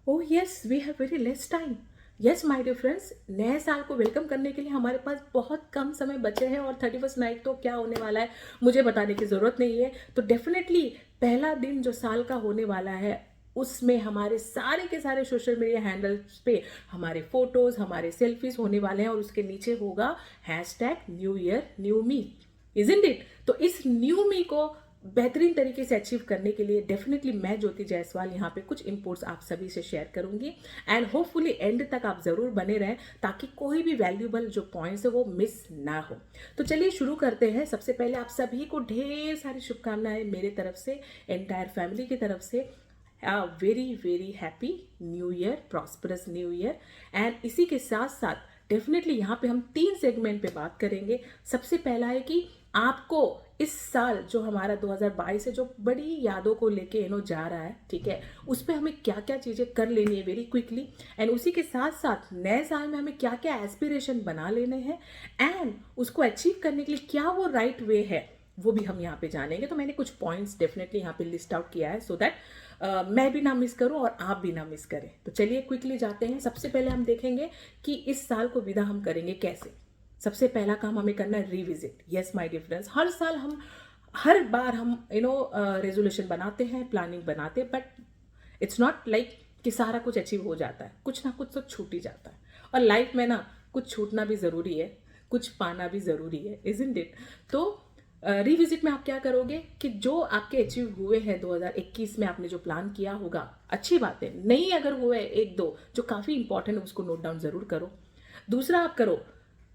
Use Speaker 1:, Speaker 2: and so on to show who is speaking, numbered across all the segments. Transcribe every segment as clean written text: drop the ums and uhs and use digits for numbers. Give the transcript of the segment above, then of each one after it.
Speaker 1: Oh yes, we have very less time. Yes my dear friends, नए साल को welcome करने के लिए हमारे पास बहुत कम समय बचे हैं और 31st नाइट तो क्या होने वाला है मुझे बताने की ज़रूरत नहीं है। तो डेफिनेटली पहला दिन जो साल का होने वाला है उसमें हमारे सारे के सारे सोशल मीडिया हैंडल्स पे हमारे फोटोज़, हमारे सेल्फीज होने वाले हैं और उसके नीचे होगा hashtag new year new me, isn't it. तो इस न्यू मी को बेहतरीन तरीके से अचीव करने के लिए डेफिनेटली मैं ज्योति जायसवाल यहाँ पे कुछ इनपुट्स आप सभी से शेयर करूंगी एंड होपफुली एंड तक आप जरूर बने रहें ताकि कोई भी वैल्यूबल जो पॉइंट्स है वो मिस ना हो। तो चलिए शुरू करते हैं। सबसे पहले आप सभी को ढेर सारी शुभकामनाएं मेरे तरफ से, एंटायर फैमिली की तरफ से। Very very happy new year, prosperous new year. And इसी के साथ साथ डेफिनेटली यहाँ पे हम 3 सेगमेंट पे बात करेंगे। सबसे पहला है कि आपको इस साल जो हमारा 2022 है जो बड़ी यादों को लेके जा रहा है, ठीक है, उस पर हमें क्या क्या चीज़ें कर लेनी है वेरी क्विकली। एंड उसी के साथ साथ नए साल में हमें क्या क्या एस्पिरेशन बना लेने हैं एंड उसको अचीव करने के लिए क्या वो राइट वे है वो भी हम यहाँ पे जानेंगे। तो मैंने कुछ पॉइंट्स डेफिनेटली यहाँ पे लिस्ट आउट किया है सो दैट मैं भी ना मिस करूं और आप भी ना मिस करें। तो चलिए क्विकली जाते हैं। सबसे पहले हम देखेंगे कि इस साल को विदा हम करेंगे कैसे। सबसे पहला काम हमें करना है revisit. Yes my dear friends, हर साल हम हर बार हम रेजोल्यूशन बनाते हैं, प्लानिंग बनाते हैं, बट इट्स नॉट लाइक कि सारा कुछ अचीव हो जाता है। कुछ ना कुछ तो छूट ही जाता है और लाइफ में ना कुछ छूटना भी ज़रूरी है, कुछ पाना भी ज़रूरी है, इजंट इट। तो रिविजिट में आप क्या करोगे कि जो आपके अचीव हुए हैं 2021 में, आपने जो प्लान किया होगा, अच्छी बात है, नहीं अगर हुए एक दो जो काफ़ी इंपॉर्टेंट है उसको नोट डाउन ज़रूर करो। दूसरा आप करो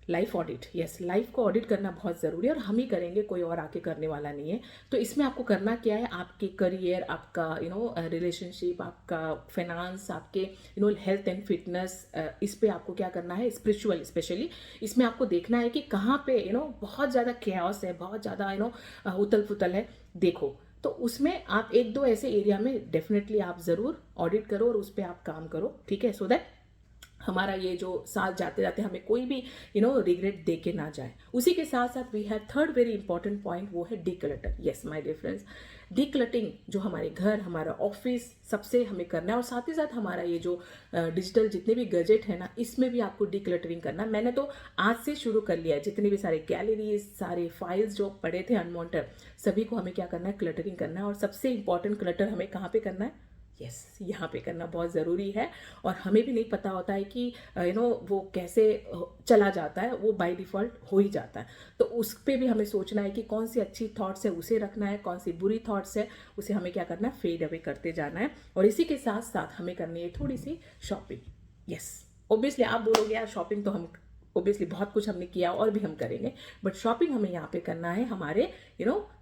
Speaker 1: लाइफ ऑडिट। यस, लाइफ को ऑडिट करना बहुत ज़रूरी है और हम ही करेंगे, कोई और आके करने वाला नहीं है। तो इसमें आपको करना क्या है, आपके करियर, आपका रिलेशनशिप, आपका फाइनेंस, आपके हेल्थ एंड फिटनेस, इस पे आपको क्या करना है, स्पिरिचुअल स्पेशली इसमें आपको देखना है कि कहाँ पे बहुत ज़्यादा कैओस है, बहुत ज़्यादा उथल पुथल है। देखो, तो उसमें आप एक दो ऐसे एरिया में डेफिनेटली आप ज़रूर ऑडिट करो और उस पर आप काम करो, ठीक है, सो दैट हमारा ये जो साथ जाते जाते हमें कोई भी रिग्रेट दे के ना जाए। उसी के साथ साथ we have third very important point, वो है declutter. Yes my dear friends, decluttering जो हमारे घर, हमारा ऑफिस, सबसे हमें करना है और साथ ही साथ हमारा ये जो डिजिटल जितने भी गैजेट है ना, इसमें भी आपको डीक्लटरिंग करना। मैंने तो आज से शुरू कर लिया है। जितने भी सारे गैलरीज, सारे फाइल्स जो पड़े थे अनवांटेड, सभी को हमें क्या करना है, क्लटरिंग करना है। और सबसे इंपॉर्टेंट क्लटर हमें कहाँ पे करना है, यस यहाँ पे करना बहुत ज़रूरी है। और हमें भी नहीं पता होता है कि वो कैसे चला जाता है, वो बाय डिफ़ॉल्ट हो ही जाता है। तो उस पर भी हमें सोचना है कि कौन सी अच्छी थॉट्स है उसे रखना है, कौन सी बुरी थॉट्स है उसे हमें क्या करना है, फेड अवे करते जाना है। और इसी के साथ साथ हमें करनी है थोड़ी सी शॉपिंग। यस, ऑब्वियसली आप बोलोगे यार शॉपिंग तो हम ऑब्वियसली बहुत कुछ हमने किया और भी हम करेंगे, बट शॉपिंग हमें यहाँ पे करना है हमारे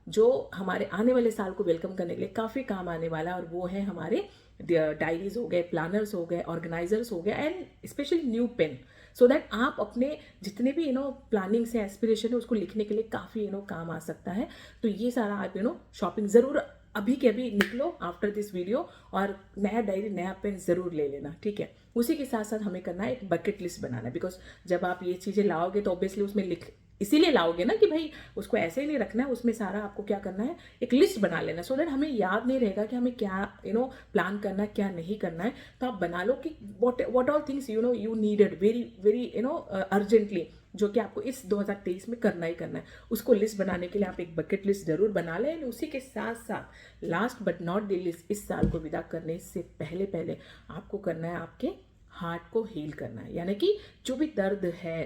Speaker 1: जो हमारे आने वाले साल को वेलकम करने के लिए काफ़ी काम आने वाला है। और वो है हमारे डायरीज हो गए, प्लानर्स हो गए, ऑर्गेनाइजर्स हो गए and specially new pen, so that आप अपने जितने भी प्लानिंग से एस्पिरेशन है उसको लिखने के लिए काफ़ी काम आ सकता है। तो ये सारा आप शॉपिंग ज़रूर अभी के अभी निकलो आफ्टर दिस वीडियो और नया डायरी, नया पेन ज़रूर ले लेना, ठीक है। उसी के साथ साथ हमें करना है एक बकेट लिस्ट बनाना, बिकॉज जब आप ये चीज़ें लाओगे तो ऑब्वियसली उसमें लिख इसीलिए लाओगे ना कि भाई उसको ऐसे ही नहीं रखना है, उसमें सारा आपको क्या करना है, एक लिस्ट बना लेना, सो दैट हमें याद नहीं रहेगा कि हमें क्या प्लान करना है, क्या नहीं करना है। तो आप बना लो कि what all things you needed very very urgently, जो कि आपको इस 2023 में करना ही करना है। उसको लिस्ट बनाने के लिए आप एक बकेट लिस्ट जरूर बना लें। उसी के साथ साथ last but not the list, इस साल को विदा करने से पहले पहले आपको करना है आपके हार्ट को हील करना है। यानी कि जो भी दर्द है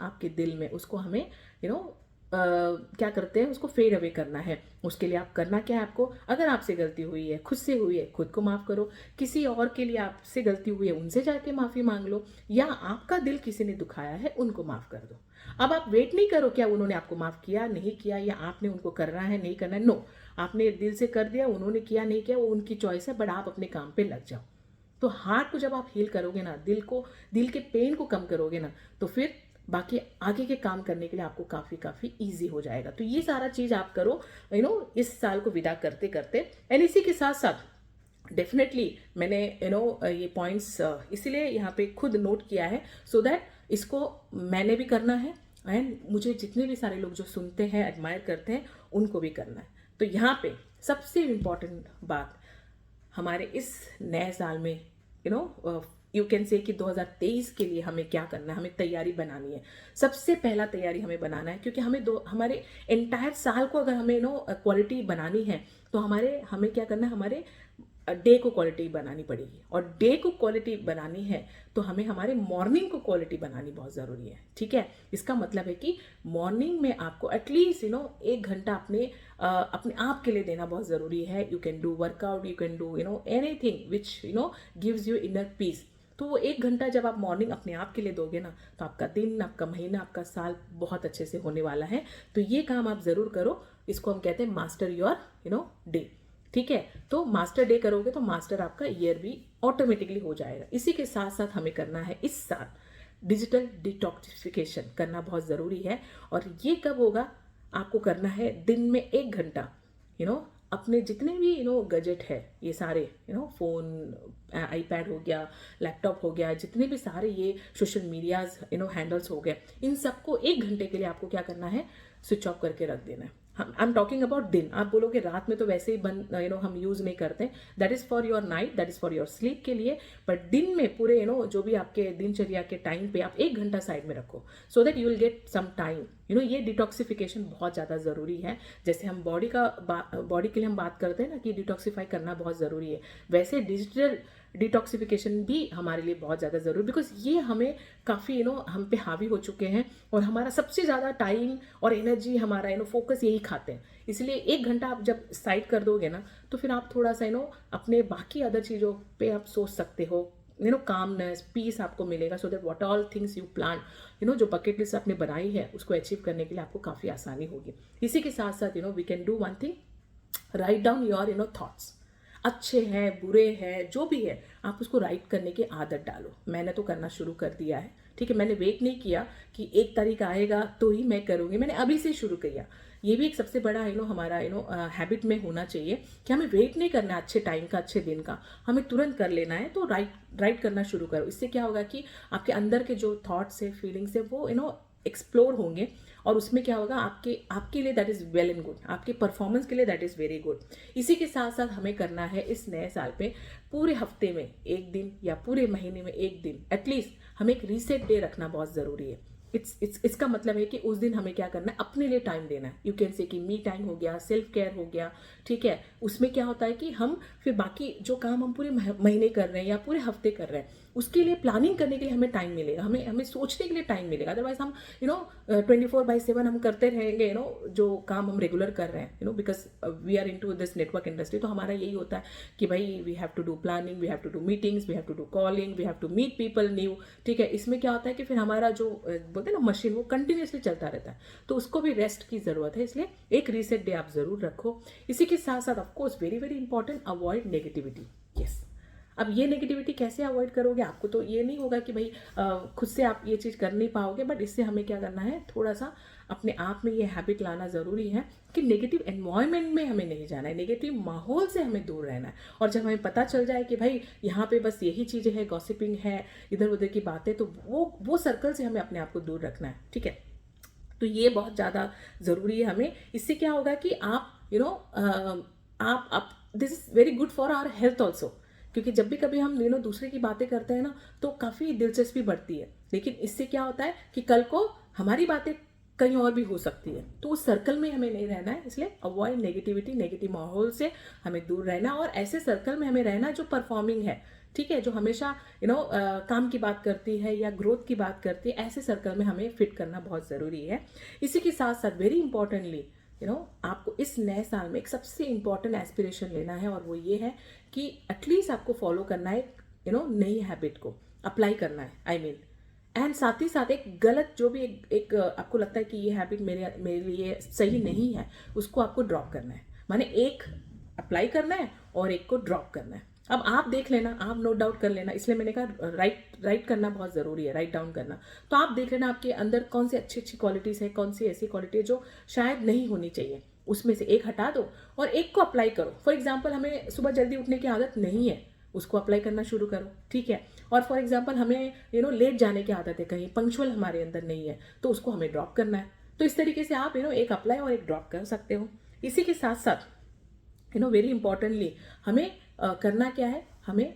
Speaker 1: आपके दिल में, उसको हमें क्या करते हैं, उसको फेड अवे करना है। उसके लिए आप करना क्या है, आपको अगर आपसे गलती हुई है, खुद से हुई है, खुद को माफ़ करो। किसी और के लिए आपसे गलती हुई है, उनसे जाके माफ़ी मांग लो। या आपका दिल किसी ने दुखाया है, उनको माफ़ कर दो। अब आप वेट नहीं करो क्या उन्होंने आपको माफ़ किया नहीं किया, या आपने उनको करना है नहीं करना है। नो, आपने दिल से कर दिया, उन्होंने किया नहीं किया वो उनकी चॉइस है, बट आप अपने काम पे लग जाओ। तो हार्ट को जब आप हील करोगे ना, दिल के पेन को कम करोगे ना, तो फिर बाकी आगे के काम करने के लिए आपको काफ़ी ईजी हो जाएगा। तो ये सारा चीज़ आप करो इस साल को विदा करते करते। एंड इसी के साथ साथ डेफिनेटली मैंने ये पॉइंट्स इसीलिए यहाँ पे खुद नोट किया है, सो दैट इसको मैंने भी करना है एंड मुझे जितने भी सारे लोग जो सुनते हैं, एडमायर करते हैं, उनको भी करना है। तो यहाँ पे सबसे इम्पॉर्टेंट बात, हमारे इस नए साल में यू कैन से कि 2023 के लिए हमें क्या करना है, हमें तैयारी बनानी है। सबसे पहला तैयारी हमें बनाना है, क्योंकि हमारे एंटायर साल को अगर हमें क्वालिटी बनानी है तो हमें क्या करना है, हमारे डे को क्वालिटी बनानी पड़ेगी। और डे को क्वालिटी बनानी है तो हमें हमारे मॉर्निंग को क्वालिटी बनानी बहुत ज़रूरी है। ठीक है, इसका मतलब है कि मॉर्निंग में आपको एटलीस्ट 1 घंटा अपने आप के लिए देना बहुत ज़रूरी है। You can do workout, you can do anything which gives you inner peace. तो वो 1 घंटा जब आप मॉर्निंग अपने आप के लिए दोगे ना, तो आपका दिन, आपका महीना, आपका साल बहुत अच्छे से होने वाला है। तो ये काम आप ज़रूर करो। इसको हम कहते हैं मास्टर योर डे। ठीक है, तो मास्टर डे करोगे तो मास्टर आपका ईयर भी ऑटोमेटिकली हो जाएगा। इसी के साथ साथ हमें करना है इस साल डिजिटल डिटॉक्सिफिकेशन करना बहुत ज़रूरी है। और ये कब होगा, आपको करना है दिन में 1 घंटा अपने जितने भी गजेट है, ये सारे फ़ोन, आईपैड हो गया, लैपटॉप हो गया, जितने भी सारे ये सोशल मीडियाज हैंडल्स हो गए, इन सबको 1 घंटे के लिए आपको क्या करना है, स्विच ऑफ करके रख देना है। आई एम टॉकिंग अबाउट दिन। आप बोलोगे रात में तो वैसे ही बंद हम यूज़ नहीं करते, that is for your night, that is for your sleep के लिए। बट दिन में पूरे जो भी आपके दिनचर्या के टाइम पे आप 1 घंटा साइड में रखो, so that you will get some time. ये डिटॉक्सिफिकेशन बहुत ज़्यादा ज़रूरी है। जैसे हम बॉडी के लिए हम बात करते हैं ना कि डिटॉक्सिफाई करना बहुत ज़रूरी है, वैसे डिजिटल डिटॉक्सिफिकेशन भी हमारे लिए बहुत ज़्यादा ज़रूरी, बिकॉज ये हमें काफ़ी हम पे हावी हो चुके हैं और हमारा सबसे ज़्यादा टाइम और एनर्जी, हमारा फोकस यही खाते हैं। इसलिए 1 घंटा आप जब साइड कर दोगे ना, तो फिर आप थोड़ा सा अपने बाकी अदर चीज़ों पे आप सोच सकते हो, कामनेस, पीस आपको मिलेगा, so that what all things you plan, जो बकेट लिस्ट आपने बनाई है उसको अचीव करने के लिए आपको काफ़ी आसानी होगी। इसी के साथ साथ we can do one thing, write down your thoughts. अच्छे हैं, बुरे हैं, जो भी है, आप उसको राइट करने की आदत डालो। मैंने तो करना शुरू कर दिया है। ठीक है, मैंने वेट नहीं किया कि 1 तारीख आएगा तो ही मैं करूँगी, मैंने अभी से शुरू किया। ये भी एक सबसे बड़ा हमारा हैबिट में होना चाहिए कि हमें वेट नहीं करना अच्छे टाइम का, अच्छे दिन का, हमें तुरंत कर लेना है। तो राइट करना शुरू करो। इससे क्या होगा कि आपके अंदर के जो थॉट्स है, फीलिंग्स है, वो एक्सप्लोर होंगे और उसमें क्या होगा, आपके लिए that is well and good, आपके परफॉर्मेंस के लिए दैट इज़ वेरी गुड। इसी के साथ साथ हमें करना है इस नए साल पे पूरे हफ्ते में 1 दिन या पूरे महीने में 1 दिन एटलीस्ट हमें एक रीसेट डे रखना बहुत ज़रूरी है। इसका मतलब है कि उस दिन हमें क्या करना है, अपने लिए टाइम देना है। यू कैन से कि मी टाइम हो गया, सेल्फ केयर हो गया। ठीक है, उसमें क्या होता है कि हम फिर बाकी जो काम हम पूरे महीने कर रहे हैं या पूरे हफ्ते कर रहे हैं, उसके लिए प्लानिंग करने के लिए हमें टाइम मिलेगा, हमें सोचने के लिए टाइम मिलेगा। अदरवाइज हम 24/7 हम करते रहेंगे जो काम हम रेगुलर कर रहे हैं, because we are into this network industry. तो हमारा यही होता है कि भाई we have to do planning, we have to do meetings, we have to do calling, we have to meet people new. ठीक है, इसमें क्या होता है कि फिर हमारा जो बोलते हैं ना मशीन, वो कंटिन्यूसली चलता रहता है, तो उसको भी रेस्ट की ज़रूरत है। इसलिए एक रीसेट डे आप ज़रूर रखो। इसी के साथ साथ of course very very important, avoid negativity. Yes, अब ये नेगेटिविटी कैसे अवॉइड करोगे, आपको तो ये नहीं होगा कि भाई खुद से आप ये चीज़ कर नहीं पाओगे, बट इससे हमें क्या करना है, थोड़ा सा अपने आप में ये हैबिट लाना ज़रूरी है कि नेगेटिव एनवायरनमेंट में हमें नहीं जाना है, नेगेटिव माहौल से हमें दूर रहना है। और जब हमें पता चल जाए कि भाई यहाँ पे बस यही चीज़ें हैं, गॉसिपिंग है, इधर उधर की बातें, तो वो सर्कल से हमें अपने आप को दूर रखना है। ठीक है, तो ये बहुत ज़्यादा ज़रूरी है हमें। इससे क्या होगा कि आप आप this is very good for our health also, क्योंकि जब भी कभी हम दूसरे की बातें करते हैं ना, तो काफ़ी दिलचस्पी बढ़ती है। लेकिन इससे क्या होता है कि कल को हमारी बातें कहीं और भी हो सकती है, तो उस सर्कल में हमें नहीं रहना है। इसलिए अवॉइड नेगेटिविटी, नेगेटिव माहौल से हमें दूर रहना, और ऐसे सर्कल में हमें रहना जो परफॉर्मिंग है। ठीक है, जो हमेशा काम की बात करती है या ग्रोथ की बात करती है, ऐसे सर्कल में हमें फिट करना बहुत ज़रूरी है। इसी के साथ साथ वेरी इंपॉर्टेंटली आपको इस नए साल में एक सबसे इंपॉर्टेंट एस्पिरेशन लेना है, और वो ये है कि एटलीस्ट आपको फॉलो करना है नई हैबिट को अप्लाई करना है, आई मीन एंड साथ ही साथ एक गलत जो भी एक आपको लगता है कि ये हैबिट मेरे लिए सही नहीं है, उसको आपको ड्रॉप करना है। माने एक अप्लाई करना है और एक को ड्रॉप करना है। अब आप देख लेना, आप नोट डाउन कर लेना, इसलिए मैंने कहा राइट करना बहुत ज़रूरी है, राइट डाउन करना। तो आप देख लेना आपके अंदर कौन सी अच्छी क्वालिटीज़ है, कौन सी ऐसी क्वालिटी है जो शायद नहीं होनी चाहिए, उसमें से एक हटा दो और एक को अप्लाई करो। फॉर एग्जाम्पल, हमें सुबह जल्दी उठने की आदत नहीं है, उसको अप्लाई करना शुरू करो। ठीक है, और फॉर एग्जाम्पल हमें लेट जाने की आदत है, कहीं पंक्चुअल हमारे अंदर नहीं है, तो उसको हमें ड्रॉप करना है। तो इस तरीके से आप एक अप्लाई और एक ड्रॉप कर सकते हो। इसी के साथ साथ वेरी इंपॉर्टेंटली हमें करना क्या है, हमें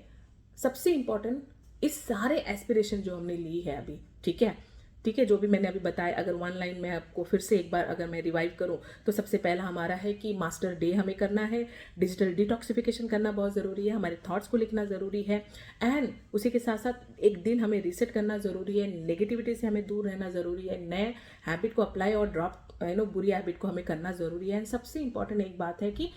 Speaker 1: सबसे इम्पॉर्टेंट इस सारे एस्पिरेशन जो हमने ली है अभी, ठीक है, ठीक है, जो भी मैंने अभी बताया, अगर वन लाइन में आपको फिर से एक बार अगर मैं रिवाइव करूं तो सबसे पहला हमारा है कि मास्टर डे हमें करना है, डिजिटल डिटॉक्सिफिकेशन करना बहुत ज़रूरी है, हमारे थॉट्स को लिखना ज़रूरी है, एंड उसी के साथ साथ एक दिन हमें रीसेट करना ज़रूरी है, नेगेटिविटी से हमें दूर रहना ज़रूरी है, नए हैबिट को अप्लाई और ड्रॉप बुरी हैबिट को हमें करना ज़रूरी है। एंड सबसे इंपॉर्टेंट एक बात है कि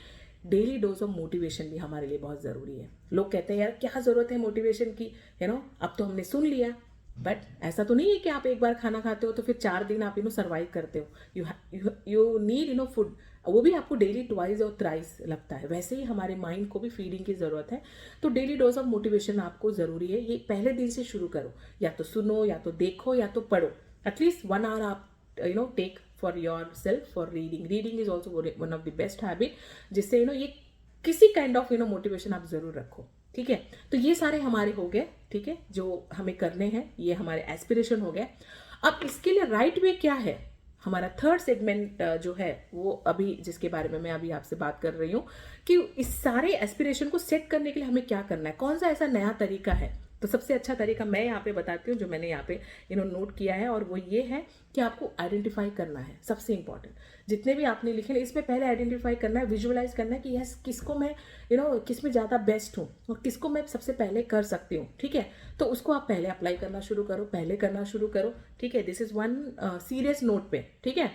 Speaker 1: डेली डोज ऑफ मोटिवेशन भी हमारे लिए बहुत ज़रूरी है। लोग कहते हैं यार क्या ज़रूरत है मोटिवेशन की, अब तो हमने सुन लिया, बट ऐसा तो नहीं है कि आप एक बार खाना खाते हो तो फिर 4 दिन आप सर्वाइव करते हो। यू नीड फूड, वो भी आपको डेली ट्वाइस और थ्राइस लगता है। वैसे ही हमारे माइंड को भी फीडिंग की ज़रूरत है। तो डेली डोज ऑफ मोटिवेशन आपको ज़रूरी है। ये पहले दिन से शुरू करो, या तो सुनो, या तो देखो, या तो पढ़ो। एटलीस्ट 1 आवर आप take for yourself for reading. Reading is also one of the best habit, जिससे ये किसी काइंड ऑफ मोटिवेशन आप ज़रूर रखो, ठीक है। तो ये सारे हमारे हो गए, ठीक है, जो हमें करने हैं, ये हमारे एस्पिरेशन हो गए। अब इसके लिए राइट वे क्या है, हमारा थर्ड सेगमेंट जो है वो अभी जिसके बारे में मैं अभी आपसे बात कर रही हूँ कि इस सारे एस्पिरेशन को सेट करने के लिए हमें क्या करना है, कौन सा ऐसा नया तरीका है। तो सबसे अच्छा तरीका मैं यहाँ पे बताती हूँ, जो मैंने यहाँ पे नोट किया है, और वो ये है कि आपको आइडेंटिफाई करना है। सबसे इंपॉर्टेंट जितने भी आपने लिखे इसमें पहले आइडेंटिफाई करना है, विजुअलाइज करना है कि यस किसको मैं किस में ज़्यादा बेस्ट हूँ और किसको मैं सबसे पहले कर सकती हूँ, ठीक है। तो उसको आप पहले अप्लाई करना शुरू करो, पहले करना शुरू करो, ठीक है। This is one serious note पे, ठीक है।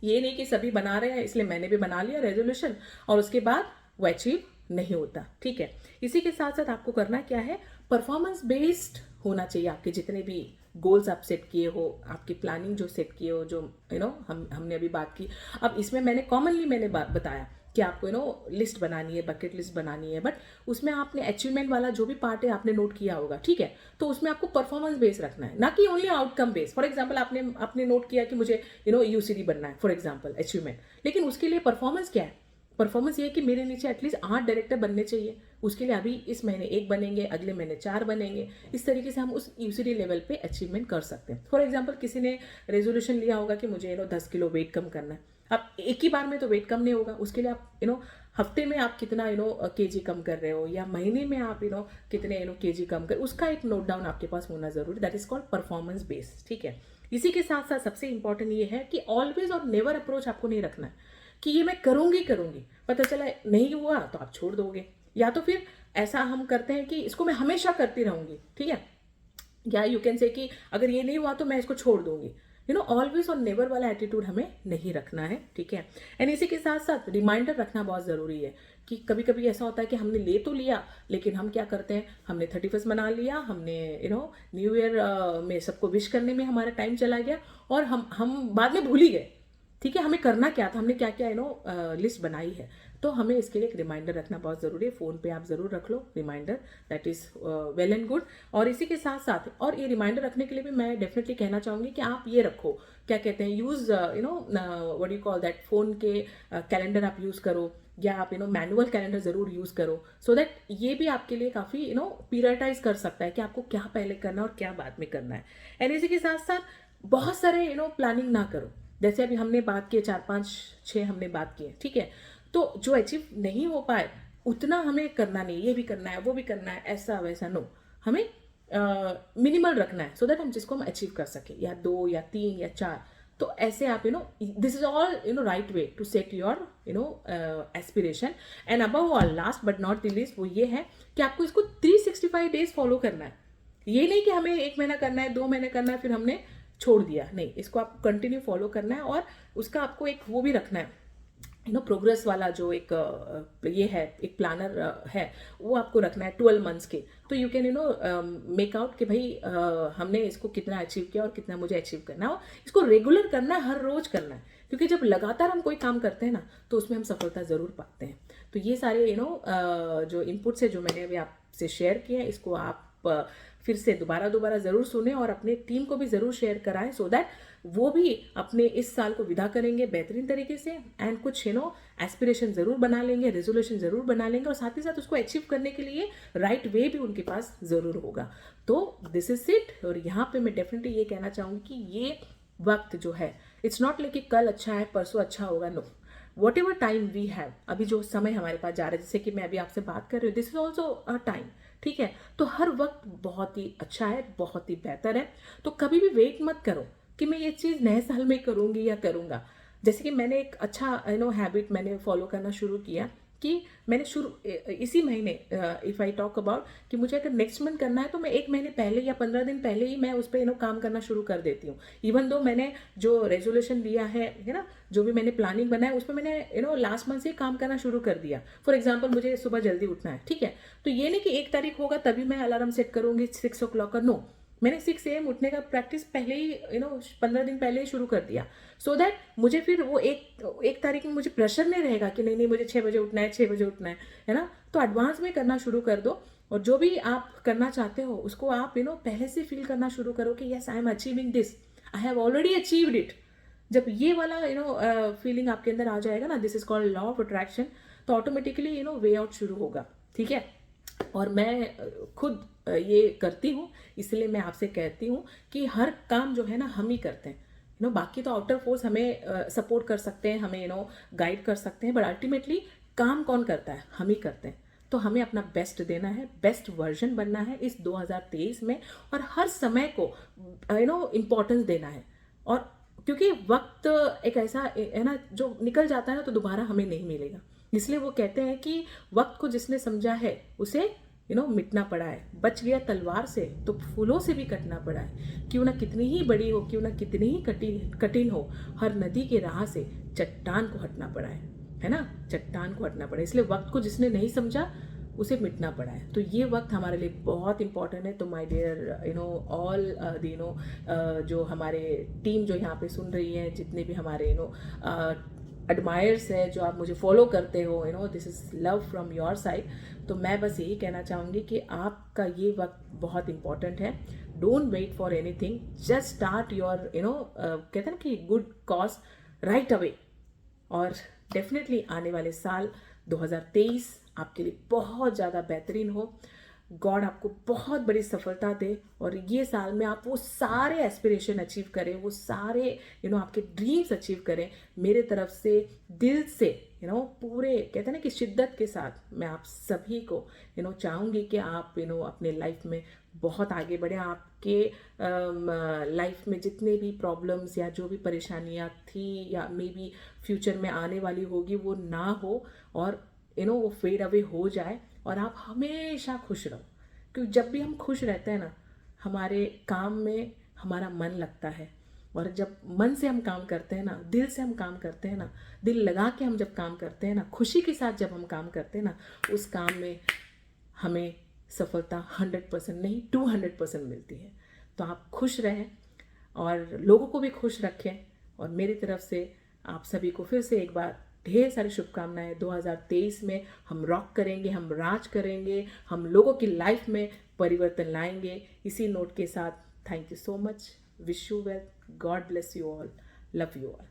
Speaker 1: ये नहीं कि सभी बना रहे हैं इसलिए मैंने भी बना लिया रेजोल्यूशन और उसके बाद वो अचीव नहीं होता, ठीक है। इसी के साथ साथ आपको करना क्या है, परफॉर्मेंस बेस्ड होना चाहिए। आपके जितने भी गोल्स आप सेट किए हो, आपकी प्लानिंग जो सेट किए हो, जो हमने अभी बात की। अब इसमें मैंने बताया कि आपको लिस्ट बनानी है, बकेट लिस्ट बनानी है, बट उसमें आपने अचीवमेंट वाला जो भी पार्ट है आपने नोट किया होगा, ठीक है। तो उसमें आपको परफॉर्मेंस बेस रखना है, ना कि only outcome base. For example आपने नोट किया कि मुझे यूसीडी बनना है, फॉर एग्जाम्पल अचीवमेंट, लेकिन उसके लिए परफॉर्मेंस क्या है, परफॉर्मेंस ये है कि मेरे नीचे एटलीस्ट 8 डायरेक्टर बनने चाहिए। उसके लिए अभी इस महीने 1 बनेंगे, अगले महीने 4 बनेंगे। इस तरीके से हम उस यूसीडी लेवल पे अचीवमेंट कर सकते हैं। फॉर एग्जांपल किसी ने रेजोल्यूशन लिया होगा कि मुझे 10 किलो वेट कम करना है। अब एक ही बार में तो वेट कम नहीं होगा, उसके लिए आप हफ्ते में आप कितना केजी कम कर रहे हो, या महीने में आप कितने केजी कम कर, उसका एक नोट डाउन आपके पास होना जरूरी। That is called performance base, ठीक है। इसी के साथ साथ सबसे इंपॉर्टेंट ये है कि ऑलवेज और नेवर अप्रोच आपको नहीं रखना है कि ये मैं करूंगी, पता चला नहीं हुआ तो आप छोड़ दोगे, या तो फिर ऐसा हम करते हैं कि इसको मैं हमेशा करती रहूंगी, ठीक है, या यू कैन से कि अगर ये नहीं हुआ तो मैं इसको छोड़ दूंगी। ऑलवेज और नेवर वाला एटीट्यूड हमें नहीं रखना है, ठीक है। एंड इसी के साथ साथ रिमाइंडर रखना बहुत ज़रूरी है कि कभी कभी ऐसा होता है कि हमने ले तो लिया, लेकिन हम क्या करते हैं, हमने 31 मना लिया, हमने न्यू ईयर में सबको विश करने में हमारा टाइम चला गया और हम बाद में भूल ही गए, ठीक है। हमें करना क्या था, हमने क्या क्या लिस्ट बनाई है। तो हमें इसके लिए एक रिमाइंडर रखना बहुत ज़रूरी है। फ़ोन पे आप ज़रूर रख लो reminder, that is well and good. और इसी के साथ साथ और ये रिमाइंडर रखने के लिए भी मैं डेफिनेटली कहना चाहूँगी कि आप ये रखो, क्या कहते हैं, use what you call that, phone के कैलेंडर आप यूज़ करो, या आप मैनुअल कैलेंडर ज़रूर यूज़ करो, सो दैट ये भी आपके लिए काफ़ी पीरियडाइज कर सकता है कि आपको क्या पहले करना है और क्या बाद में करना है। एंड इसी के साथ साथ बहुत सारे प्लानिंग ना करो। जैसे अभी हमने बात की 4 5 6 हमने बात की है, ठीक है। तो जो अचीव नहीं हो पाए उतना हमें करना नहीं, ये भी करना है, वो भी करना है, ऐसा वैसा नो, हमें मिनिमल रखना है, सो दैट हम जिसको हम अचीव कर सके, या 2 या 3 या 4। तो ऐसे आप this is all right way to set your aspiration. And above all, last but not the least, वो ये है कि आपको इसको 365 डेज फॉलो करना है। ये नहीं कि हमें 1 महीना करना है, 2 महीने करना है, फिर हमने छोड़ दिया, नहीं, इसको आपको कंटिन्यू फॉलो करना है। और उसका आपको एक वो भी रखना है, प्रोग्रेस वाला जो एक ये है, एक प्लानर है, वो आपको रखना है 12 मंथ्स के। तो यू कैन मेक आउट कि भाई हमने इसको कितना अचीव किया और कितना मुझे अचीव करना है। और इसको रेगुलर करना है, हर रोज करना है, क्योंकि जब लगातार हम कोई काम करते हैं ना तो उसमें हम सफलता जरूर पाते हैं। तो ये सारे जो इनपुट्स है जो मैंने अभी आपसे शेयर किए हैं, इसको आप फिर से दोबारा ज़रूर सुने और अपने टीम को भी ज़रूर शेयर कराएं, सो दैट वो भी अपने इस साल को विदा करेंगे बेहतरीन तरीके से। एंड कुछ एस्पिरेशन ज़रूर बना लेंगे, रेजोल्यूशन ज़रूर बना लेंगे, और साथ ही साथ उसको अचीव करने के लिए राइट वे भी उनके पास ज़रूर होगा। तो दिस इज इट। और यहाँ पे मैं डेफिनेटली ये कहना चाहूँगी कि ये वक्त जो है, इट्स नॉट लाइक कि कल अच्छा है परसों अच्छा होगा, no, whatever time we have, अभी जो समय हमारे पास जा रहा है, जैसे कि मैं अभी आपसे बात कर रही हूँ, this is also a time, ठीक है। तो हर वक्त बहुत ही अच्छा है, बहुत ही बेहतर है। तो कभी भी वेट मत करो कि मैं ये चीज़ नए साल में करूँगी या करूँगा। जैसे कि मैंने एक अच्छा हैबिट मैंने फॉलो करना शुरू किया कि मैंने इसी महीने, इफ़ आई टॉक अबाउट कि मुझे अगर नेक्स्ट मंथ करना है तो मैं 1 महीने पहले या 15 दिन पहले ही मैं उस पर काम करना शुरू कर देती हूँ। इवन दो मैंने जो रेजोल्यूशन लिया है ना, जो भी मैंने प्लानिंग बनाया उस पर मैंने लास्ट मंथ से काम करना शुरू कर दिया। फॉर एग्जाम्पल मुझे सुबह जल्दी उठना है, ठीक है, तो ये नहीं कि 1 तारीख होगा तभी मैं अलार्म सेट करूँगी 6 o'clock का, नो, मैंने 6 AM उठने का प्रैक्टिस पहले ही 15 दिन पहले ही शुरू कर दिया, सो दैट मुझे फिर वो एक तारीख में मुझे प्रेशर नहीं रहेगा कि नहीं नहीं मुझे 6 बजे उठना है, 6 बजे उठना है ना। तो एडवांस में करना शुरू कर दो, और जो भी आप करना चाहते हो उसको आप पहले से फील करना शुरू करो कि yes I am achieving this, I have already achieved it. जब ये वाला फीलिंग आपके अंदर आ जाएगा ना, this is called law of attraction, तो ऑटोमेटिकली वे आउट शुरू होगा, ठीक है। और मैं खुद ये करती हूँ, इसलिए मैं आपसे कहती हूँ कि हर काम जो है ना हम ही करते हैं, बाकी तो आउटर फोर्स हमें सपोर्ट कर सकते हैं, हमें गाइड कर सकते हैं, बट अल्टीमेटली काम कौन करता है, हम ही करते हैं। तो हमें अपना बेस्ट देना है, बेस्ट वर्जन बनना है इस 2023 में, और हर समय को इम्पोर्टेंस देना है। और क्योंकि वक्त एक ऐसा है ना जो निकल जाता है ना तो दोबारा हमें नहीं मिलेगा, इसलिए वो कहते हैं कि वक्त को जिसने समझा है उसे मिटना पड़ा है, बच गया तलवार से तो फूलों से भी कटना पड़ा है। क्यों ना कितनी ही बड़ी हो, क्यों ना कितनी ही कठिन हो, हर नदी के राह से चट्टान को हटना पड़ा है ना, चट्टान को हटना पड़ा है। इसलिए वक्त को जिसने नहीं समझा उसे मिटना पड़ा है। तो ये वक्त हमारे लिए बहुत इंपॉर्टेंट है। तो माय डियर ऑल जो हमारे टीम जो यहाँ पे सुन रही है, जितने भी हमारे एडमायर्स है, जो आप मुझे फॉलो करते हो, this is love from your side. तो मैं बस यही कहना चाहूँगी कि आपका ये वक्त बहुत इंपॉर्टेंट है। Don't wait for anything, just start your कहते हैं ना कि गुड कॉज राइट अवे। और डेफिनेटली आने वाले साल 2023 आपके लिए बहुत ज़्यादा बेहतरीन हो, गॉड आपको बहुत बड़ी सफलता दे, और ये साल में आप वो सारे एस्पिरेशन अचीव करें, वो सारे आपके ड्रीम्स अचीव करें। मेरे तरफ से दिल से पूरे कहते हैं ना कि शिद्दत के साथ मैं आप सभी को चाहूँगी कि आप अपने लाइफ में बहुत आगे बढ़े। आपके लाइफ में जितने भी प्रॉब्लम्स या जो भी परेशानियाँ थी या मे बी फ्यूचर में आने वाली होगी वो ना हो, और वो फेड अवे हो जाए, और आप हमेशा खुश रहो। क्योंकि जब भी हम खुश रहते हैं ना, हमारे काम में हमारा मन लगता है, और जब मन से हम काम करते हैं ना, दिल से हम काम करते हैं ना, दिल लगा के हम जब काम करते हैं ना, खुशी के साथ जब हम काम करते हैं ना, उस काम में हमें सफलता 100% नहीं 200% मिलती है। तो आप खुश रहें और लोगों को भी खुश रखें, और मेरी तरफ से आप सभी को फिर से एक बार ढेर सारी शुभकामनाएं। 2023 में हम रॉक करेंगे, हम राज करेंगे, हम लोगों की लाइफ में परिवर्तन लाएंगे। इसी नोट के साथ thank you so much, wish you well, God bless you all, love you all.